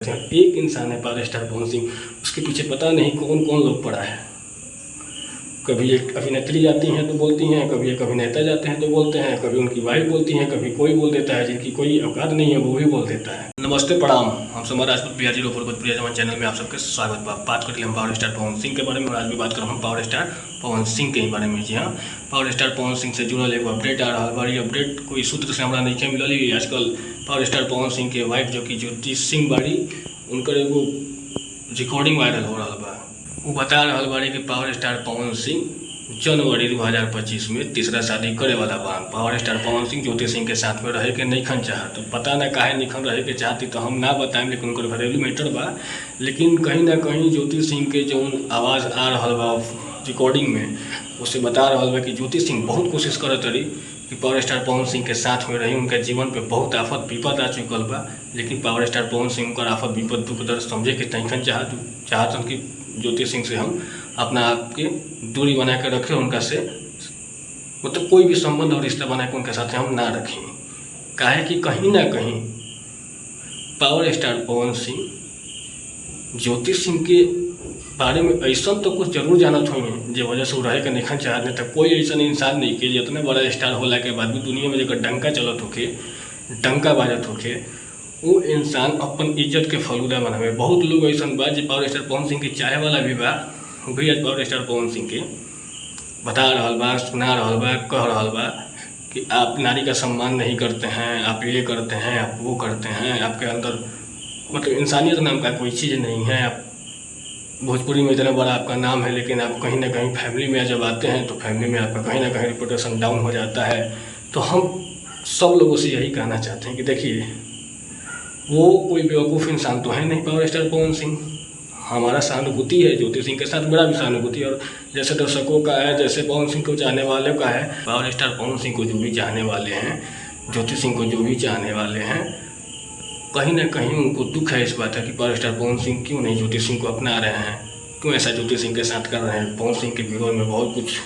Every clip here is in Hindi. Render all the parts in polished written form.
एक इंसान है पावर स्टार पवन सिंह, उसके पीछे पता नहीं कौन कौन लोग पड़ा है। कभी एक अभिनेत्री जाती हैं तो बोलती हैं, कभी एक अभिनेता जाते हैं तो बोलते हैं, कभी उनकी वाइफ बोलती हैं, कभी कोई बोल देता है, जिनकी कोई औकात नहीं है वो भी बोल देता है। नमस्ते प्रणाम, हम समाज राजपूत प्रिया जी भोजपुरी जवान चैनल में आप सबके स्वागत बा। बात कर हम पावर स्टार पवन सिंह के बारे में और आज भी बात करूँ हम पावर स्टार पवन सिंह के ही बारे में। जी हाँ, पावर स्टार पवन सिंह से जुड़ल एगो अपडेट आ रहा है। बड़ी अपडेट कोई सूत्र से हमारा नहीं मिलल। आजकल पावर स्टार पवन सिंह के वाइफ जो कि ज्योति सिंह बाड़ी, उनकर एगो रिकॉर्डिंग वायरल हो रहा बा। वो बता रहा बाड़ी कि पावर स्टार पवन सिंह जनवरी 2025 में तीसरा शादी करे वाला बा। पावर स्टार पवन सिंह ज्योति सिंह के साथ में रहे के नहीं खन चाहत, तो पता ना काहे निखन रहे के चाहती तो हम ना बताएं, लेकिन उनकर घरेलू मैटर बा। लेकिन कहीं ना कहीं ज्योति सिंह के जो आवाज़ आ रहा बा रिकॉर्डिंग में, उससे बता रहा बा कि ज्योति सिंह बहुत कोशिश करत रही कि पावर स्टार पवन सिंह के साथ में रही। उनके जीवन पे बहुत आफत विपद आ चुकल बा, लेकिन पावर स्टार पवन सिंह का आफत विपद दुख दर्द समझे के तनिखन चाहत कि ज्योति सिंह से हम अपना आप के दूरी बना के रखें, उनका से मतलब कोई भी संबंध और रिश्ता बना के उनके साथ हम ना रखें। काहे कि कहीं ना कहीं पावर स्टार पवन सिंह ज्योति सिंह के बारे में ऐसा तो कुछ जरूर जानत हुई हैं जो वजह से वो रहे के निखन चाहते। तो कोई ऐसा इंसान नहीं कि जितने बड़ा स्टार होला के बाद भी दुनिया में जगह डंका चलत होके, डंका बाजत होके, वो इंसान अपन इज्जत के फलूदा बनावे। बहुत लोग ऐसा बा जो पावर स्टार पवन सिंह के चाहे वाला भी बा, वो भी आज पावर स्टार पवन सिंह के बता रहा बा, सुना रहा बा, कह रहा बा कि आप नारी का सम्मान नहीं करते हैं, आप ये करते हैं, आप वो करते हैं, आपके अंदर मतलब इंसानियत नाम का कोई चीज़ नहीं है। आप भोजपुरी में इतना बड़ा आपका नाम है, लेकिन आप कहीं ना कहीं फैमिली में जब आते हैं तो फैमिली में आपका कहीं ना कहीं रिपुटेशन डाउन हो जाता है। तो हम सब लोगों से यही कहना चाहते हैं कि देखिए, वो कोई बेवकूफ़ इंसान तो है नहीं पावर स्टार पवन सिंह। हमारा सहानुभूति है ज्योति सिंह के साथ, मेरा भी सहानुभूति, और जैसे दर्शकों का है, जैसे पवन सिंह को चाहने वालों का है, पावर स्टार पवन सिंह को जो भी चाहने वाले हैं, ज्योति सिंह को जो भी चाहने वाले हैं, कहीं ना कहीं उनको दुख है इस बात है कि पावर स्टार पवन सिंह क्यों नहीं ज्योति सिंह को अपना रहे हैं, क्यों ऐसा ज्योति सिंह के साथ कर रहे हैं। पवन सिंह के विरोध में बहुत कुछ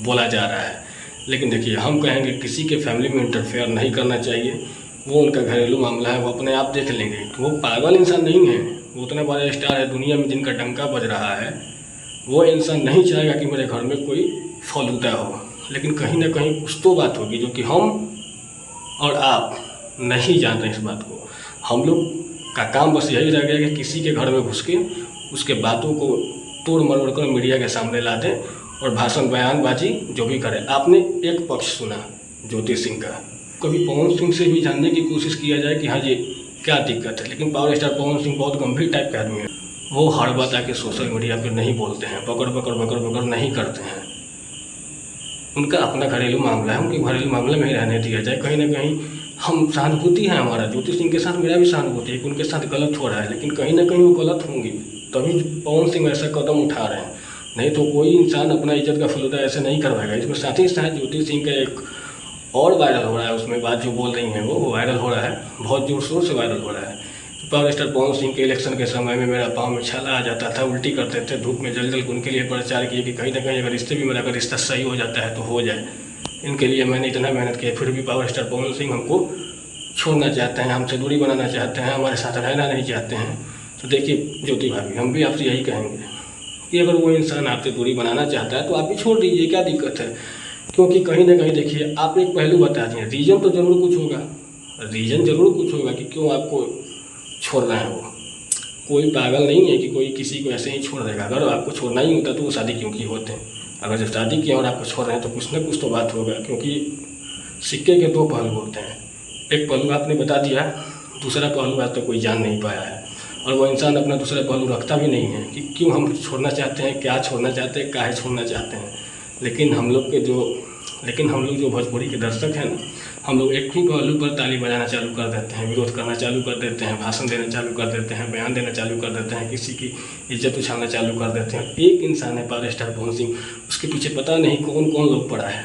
बोला जा रहा है, लेकिन देखिए हम कहेंगे किसी के फैमिली में इंटरफेयर नहीं करना चाहिए। वो उनका घरेलू मामला है, वो अपने आप देख लेंगे। वो पागल इंसान नहीं है, वो उतने बड़े स्टार है दुनिया में जिनका डंका बज रहा है। वो इंसान नहीं चाहेगा कि मेरे घर में कोई फलूदा हो, लेकिन कहीं ना कहीं कुछ तो बात होगी जो कि हम और आप नहीं जानते इस बात को। हम लोग का काम बस यही रह गया कि किसी के घर में घुस के उसके बातों को तोड़ मरोड़ कर मीडिया के सामने ला दें और भाषण बयानबाजी जो भी करें। आपने एक पक्ष सुना ज्योति सिंह का, कभी पवन सिंह से भी जानने की कोशिश किया जाए कि हाँ जी क्या दिक्कत है। लेकिन पावर स्टार पवन सिंह बहुत गंभीर टाइप के आदमी है। वो हर बात आके सोशल मीडिया पर नहीं बोलते हैं, बकर नहीं करते हैं। उनका अपना घरेलू मामला है, उनके घरेलू मामले में ही रहने दिया जाए। कहीं ना कहीं हम सहानुभूति है हमारा ज्योति सिंह के साथ, मेरा भी सहानुभूति है कि उनके साथ गलत हो रहा है, लेकिन कहीं ना कहीं वो गलत होंगी तभी पवन सिंह ऐसा कदम उठा रहे हैं। नहीं तो कोई इंसान अपना इज्जत का फलूदा ऐसे नहीं करवाएगा। इसमें साथ ही साथ ज्योति सिंह का एक और वायरल हो रहा है, उसमें बात जो बोल रही हैं वो वायरल हो रहा है, बहुत जोर शोर से वायरल हो रहा है। पावर स्टार पवन सिंह के इलेक्शन के समय में मेरा पाँव में छाला आ जाता था, उल्टी करते थे, धूप में जल उनके लिए प्रचार किए कि कहीं ना कहीं अगर रिश्ते भी मेरा अगर रिश्ता सही हो जाता है तो हो जाए। इनके लिए मैंने इतना मेहनत किया, फिर भी पावर स्टार पवन सिंह हमको छोड़ना चाहते हैं, हमसे दूरी बनाना चाहते हैं, हमारे साथ रहना नहीं चाहते हैं। तो देखिए ज्योति भाभी, हम भी आपसे यही कहेंगे कि अगर वो इंसान आपसे दूरी बनाना चाहता है तो आप भी छोड़ दीजिए, क्या दिक्कत है। क्योंकि कहीं ना कहीं देखिए, आप एक पहलू बता दिए, रीज़न तो ज़रूर कुछ होगा, रीज़न ज़रूर कुछ होगा कि क्यों आपको छोड़ रहे हैं। वो कोई पागल नहीं है कि कोई किसी को ऐसे ही छोड़ देगा। अगर आपको छोड़ना ही होता तो वो शादी क्यों की होते हैं। अगर जब शादी किया और आपको छोड़ रहे हैं तो कुछ ना कुछ तो बात होगा, क्योंकि सिक्के के दो पहलू होते हैं। एक पहलू आपने बता दिया, दूसरा पहलू आज तक कोई जान नहीं पाया है, और वो इंसान अपना दूसरा पहलू रखता भी नहीं है कि क्यों हम छोड़ना चाहते हैं, क्या छोड़ना चाहते हैं, काहे छोड़ना चाहते हैं। लेकिन हम लोग जो भोजपुरी के दर्शक हैं ना, हम लोग एक ही पहलू पर ताली बजाना चालू कर देते हैं, विरोध करना चालू कर देते हैं, भाषण देना चालू कर देते हैं, बयान देना चालू कर देते हैं, किसी की इज्जत उछालना चालू कर देते हैं। एक इंसान है पावर स्टार पवन सिंह, उसके पीछे पता नहीं कौन कौन लोग पड़ा है।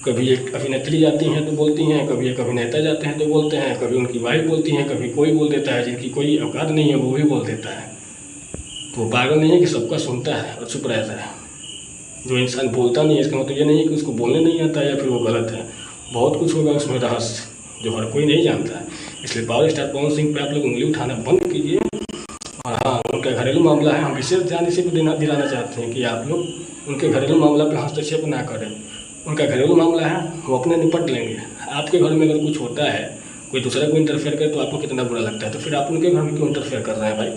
कभी एक अभिनेत्री जाती हैं तो बोलती हैं, कभी एक अभिनेता जाते हैं तो बोलते हैं, कभी उनकी वाइफ बोलती हैं, कभी कोई बोल देता है, जिनकी कोई औकात नहीं है वो भी बोल देता है। तो वो पागल नहीं है कि सबका सुनता है और चुप रहता है। जो इंसान बोलता नहीं है इसका मतलब ये नहीं है कि उसको बोलने नहीं आता है या फिर वो गलत है। बहुत कुछ होगा उसमें रहस्य जो हर कोई नहीं जानता है। इसलिए पावर स्टार पवन सिंह पे आप लोग उंगली उठाना बंद कीजिए। और हाँ, उनका घरेलू मामला है, हम विशेष ध्यान इसी पर दिलाना चाहते हैं कि आप लोग उनके घरेलू मामला पे हस्तक्षेप ना करें। उनका घरेलू मामला है, वो अपने निपट लेंगे। आपके घर में अगर कुछ होता है, कोई दूसरा को इंटरफेयर करे तो आपको कितना बुरा लगता है, तो फिर आप उनके घर में क्यों इंटरफेयर कर रहे हैं भाई।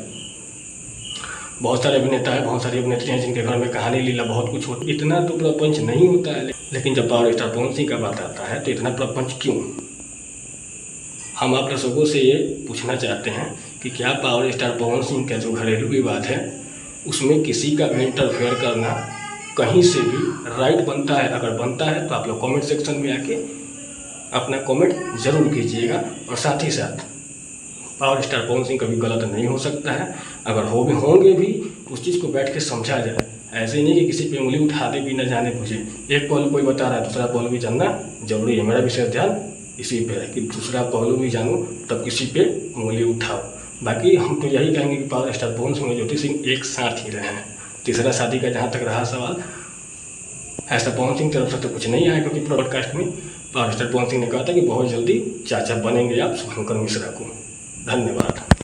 बहुत सारे अभिनेता है, बहुत सारी अभिनेत्री हैं जिनके घर में कहानी लीला बहुत कुछ होती है, इतना तो प्रपंच नहीं होता है। लेकिन जब पावर स्टार पवन सिंह का बात आता है तो इतना प्रपंच क्यों। हम आप दर्शकों से ये पूछना चाहते हैं कि क्या पावर स्टार पवन सिंह का जो घरेलू विवाद है उसमें किसी का इंटरफेयर करना कहीं से भी राइट बनता है। अगर बनता है तो आप लोग कमेंट सेक्शन में आके अपना कमेंट जरूर कीजिएगा। और साथ ही साथ पावर स्टार पवन सिंह कभी गलत नहीं हो सकता है, अगर होंगे भी तो उस चीज़ को बैठ के समझा जाए। ऐसे ही नहीं कि किसी पे उंगली उठा दे भी न जाने पूछे। एक पहलू कोई बता रहा है, दूसरा पहलू भी जानना जरूरी है। मेरा विशेष ध्यान इसी पे है कि दूसरा पहलू भी जानो तब किसी पे उंगली उठाओ। बाकी हम तो यही कहेंगे कि पावर स्टार पवन सिंह और ज्योति सिंह एक साथ ही रहे हैं। तीसरा शादी का जहाँ तक रहा सवाल, ऐसा पवन सिंह तरफ से तो कुछ नहीं आया, क्योंकि ब्रॉडकास्ट में पावर स्टार पवन सिंह ने कहा था कि बहुत जल्दी चाचा बनेंगे आप शुभंकर मिश्रा को। धन्यवाद।